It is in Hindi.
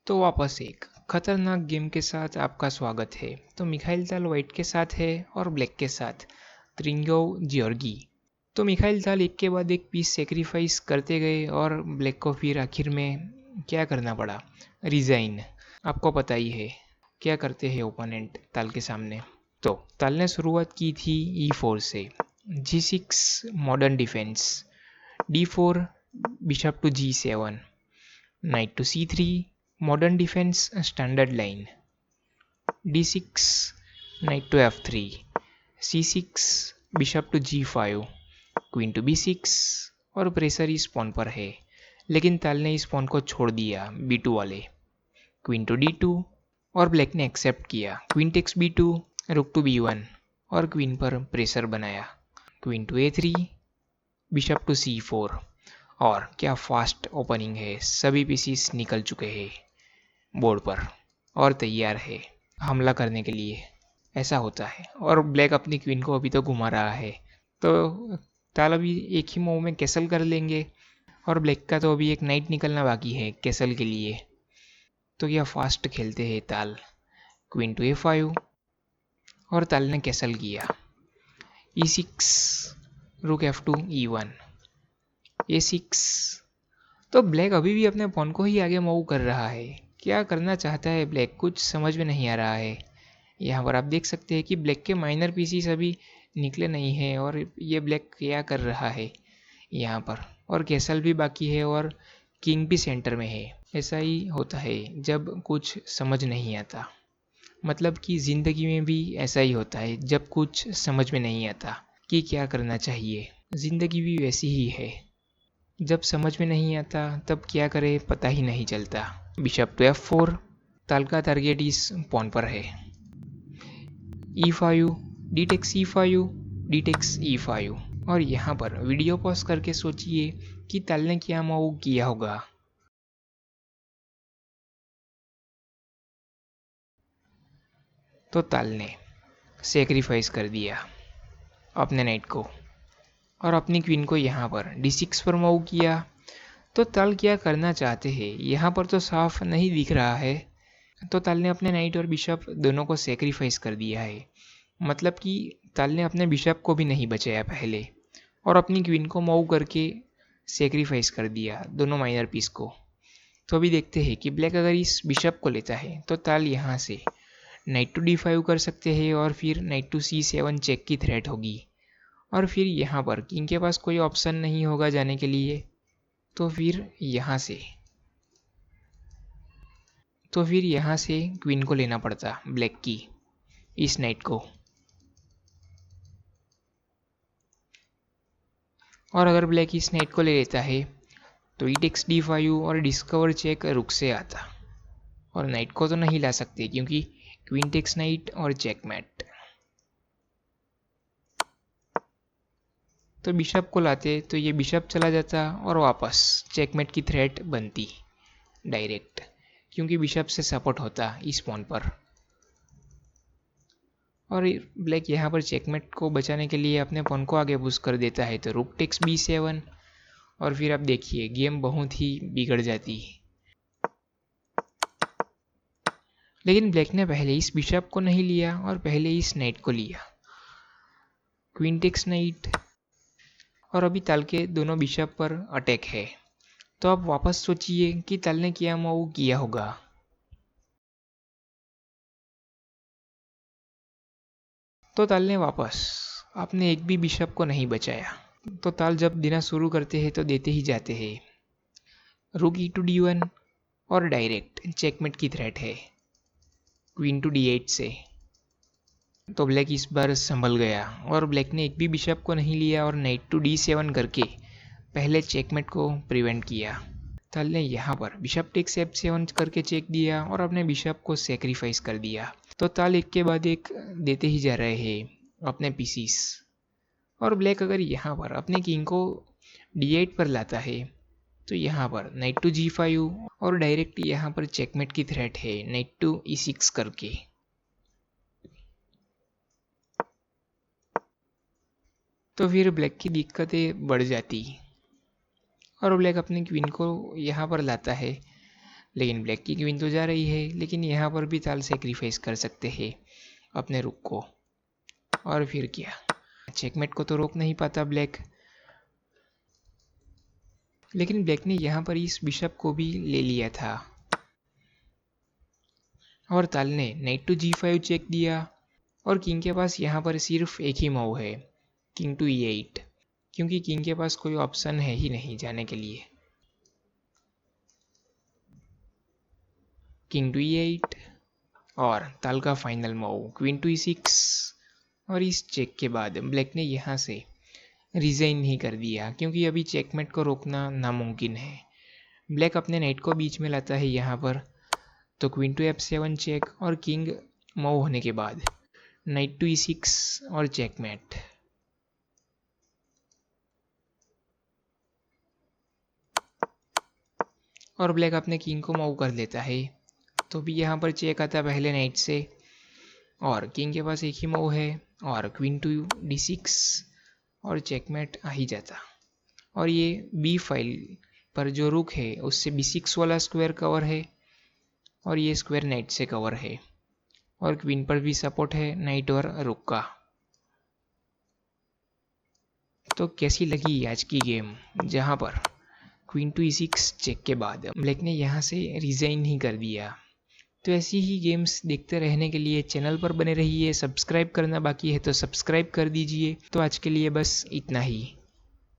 तो वापस एक खतरनाक गेम के साथ आपका स्वागत है। तो मिखाइल ताल वाइट के साथ है और ब्लैक के साथ त्रिंगोव जियोर्गी। तो मिखाइल ताल एक के बाद एक पीस सेक्रीफाइस करते गए और ब्लैक को फिर आखिर में क्या करना पड़ा, रिजाइन। आपको पता ही है क्या करते हैं ओपोनेंट ताल के सामने। तो ताल ने शुरुआत की थी E4 से, G6 modern defence, D4 bishop to G7, knight to C3 modern defense standard line, d6 knight to f3, c6 bishop to g5, queen to b6 और प्रेशर इस पॉन पर है, लेकिन ताल ने इस पॉन को छोड़ दिया b2 वाले, क्वीन टू d2 और ब्लैक ने एक्सेप्ट किया, क्वीन टेक्स b2, रुक टू b1 और क्वीन पर प्रेशर बनाया, queen to a3, bishop to c4। और क्या फास्ट ओपनिंग है, सभी पीसीस निकल चुके हैं बोर्ड पर और तैयार है हमला करने के लिए। ऐसा होता है और ब्लैक अपनी क्वीन को अभी तो घुमा रहा है, तो ताल अभी एक ही मूव में कैसल कर लेंगे और ब्लैक का तो अभी एक नाइट निकलना बाकी है कैसल के लिए। तो क्या फास्ट खेलते हैं ताल, क्वीन टू a5 और ताल ने कैसल किया, e6, रुक f2, e1, a6। तो ब्लैक अभी भी अपने पॉन को ही आगे मूव कर रहा है। क्या करना चाहता है ब्लैक, कुछ समझ में नहीं आ रहा है। यहाँ पर आप देख सकते हैं कि ब्लैक के माइनर पीसीस अभी निकले नहीं हैं और ये ब्लैक क्या कर रहा है यहाँ पर, और कैसल भी बाकी है और किंग भी सेंटर में है। ऐसा ही होता है जब कुछ समझ नहीं आता, मतलब कि ज़िंदगी में भी ऐसा ही होता है जब कुछ समझ में नहीं आता कि क्या करना चाहिए। ज़िंदगी भी वैसी ही है, जब समझ में नहीं आता तब क्या करे पता ही नहीं चलता। बिशप टू f4, ताल का टारगेट इस पॉन पर है, e5, d takes e5, d takes e5। और यहाँ पर वीडियो पॉज करके सोचिए कि ताल ने क्या मूव किया होगा। तो ताल ने सेक्रीफाइस कर दिया अपने नाइट को और अपनी क्वीन को यहाँ पर d6 पर मूव किया। तो ताल क्या करना चाहते हैं यहाँ पर तो साफ नहीं दिख रहा है। तो ताल ने अपने नाइट और बिशप दोनों को सेक्रीफाइस कर दिया है, मतलब कि ताल ने अपने बिशप को भी नहीं बचाया पहले और अपनी क्वीन को मूव करके सेक्रीफाइस कर दिया दोनों माइनर पीस को। तो अभी देखते हैं कि ब्लैक अगर इस बिशप को लेता है तो ताल यहाँ से नाइट टू d5 कर सकते हैं और फिर नाइट टू c7 चेक की थ्रेट होगी और फिर यहाँ पर किंग के पास कोई ऑप्शन नहीं होगा जाने के लिए। तो फिर यहाँ से क्वीन को लेना पड़ता ब्लैक की इस नाइट को, और अगर ब्लैक इस नाइट को ले लेता है तो ई टेक्स d5 और डिस्कवर चेक रुक से आता, और नाइट को तो नहीं ला सकते क्योंकि क्वीन टेक्स नाइट और चेकमेट। तो बिशप को लाते तो ये बिशप चला जाता और वापस चेकमेट की थ्रेट बनती डायरेक्ट, क्योंकि बिशप से सपोर्ट होता इस पॉन पर। और ब्लैक यहाँ पर चेकमेट को बचाने के लिए अपने पॉन को आगे पुश कर देता है, तो रुक टेक्स b7 और फिर आप देखिए गेम बहुत ही बिगड़ जाती है। लेकिन ब्लैक ने पहले इस बिशप को नहीं लिया और पहले इस नाइट को लिया, क्वीन टेक्स नाइट, और अभी ताल के दोनों बिशप पर अटैक है। तो आप वापस सोचिए कि ताल ने क्या मूव किया होगा। तो ताल ने वापस आपने एक भी बिशप को नहीं बचाया। तो ताल जब देना शुरू करते हैं तो देते ही जाते हैं, रुक ई टू d1 और डायरेक्ट चेकमेट की थ्रेट है क्वीन टू d8 से। तो ब्लैक इस बार संभल गया और ब्लैक ने एक भी बिशप को नहीं लिया और नाइट टू d7 करके पहले चेकमेट को प्रिवेंट किया। ताल ने यहाँ पर बिशप टेक्स f7 करके चेक दिया और अपने बिशप को सेक्रीफाइस कर दिया। तो ताल एक के बाद एक देते ही जा रहे हैं अपने पीसीस, और ब्लैक अगर यहाँ पर अपने किंग को d8 पर लाता है तो यहाँ पर नाइट टू g5 और डायरेक्ट यहाँ पर चेकमेट की थ्रेट है नाइट टू e6 करके। तो फिर ब्लैक की दिक्कतें बढ़ जाती और ब्लैक अपनी क्वीन को यहाँ पर लाता है लेकिन ब्लैक की क्वीन तो जा रही है, लेकिन यहाँ पर भी ताल सेक्रीफाइस कर सकते हैं अपने रुक को। और फिर क्या, चेकमेट को तो रोक नहीं पाता ब्लैक, लेकिन ब्लैक ने यहाँ पर इस बिशप को भी ले लिया था। और ताल ने नाइट टू G5 चेक दिया, और किंग के पास यहाँ पर सिर्फ एक ही मूव है, किंग टू E8, क्योंकि किंग के पास कोई ऑप्शन है ही नहीं जाने के लिए। किंग टू E8 और ताल का final move queen to E6। और इस चेक के बाद ब्लैक ने यहाँ से रिजाइन नहीं कर दिया, क्योंकि अभी चेकमेट को रोकना नामुमकिन है। ब्लैक अपने नाइट को बीच में लाता है यहाँ पर, तो क्वीन टू F7 चेक, और किंग मूव होने के बाद नाइट टू E6 और चेकमेट। और ब्लैक अपने किंग को मूव कर लेता है, तो भी यहाँ पर चेक आता पहले नाइट से, और किंग के पास एक ही मूव है, और क्वीन टू D6 और चेकमेट आ ही जाता। और ये बी फाइल पर जो रुक है उससे B6 वाला स्क्वायर कवर है, और ये स्क्वायर नाइट से कवर है, और क्वीन पर भी सपोर्ट है नाइट और रुक का। तो कैसी लगी आज की गेम, जहाँ पर क्वीन टू E6 चेक के बाद ब्लैक ने यहाँ से रिजाइन नहीं कर दिया। तो ऐसी ही गेम्स देखते रहने के लिए चैनल पर बने रहिए। सब्सक्राइब करना बाकी है तो सब्सक्राइब कर दीजिए। तो आज के लिए बस इतना ही।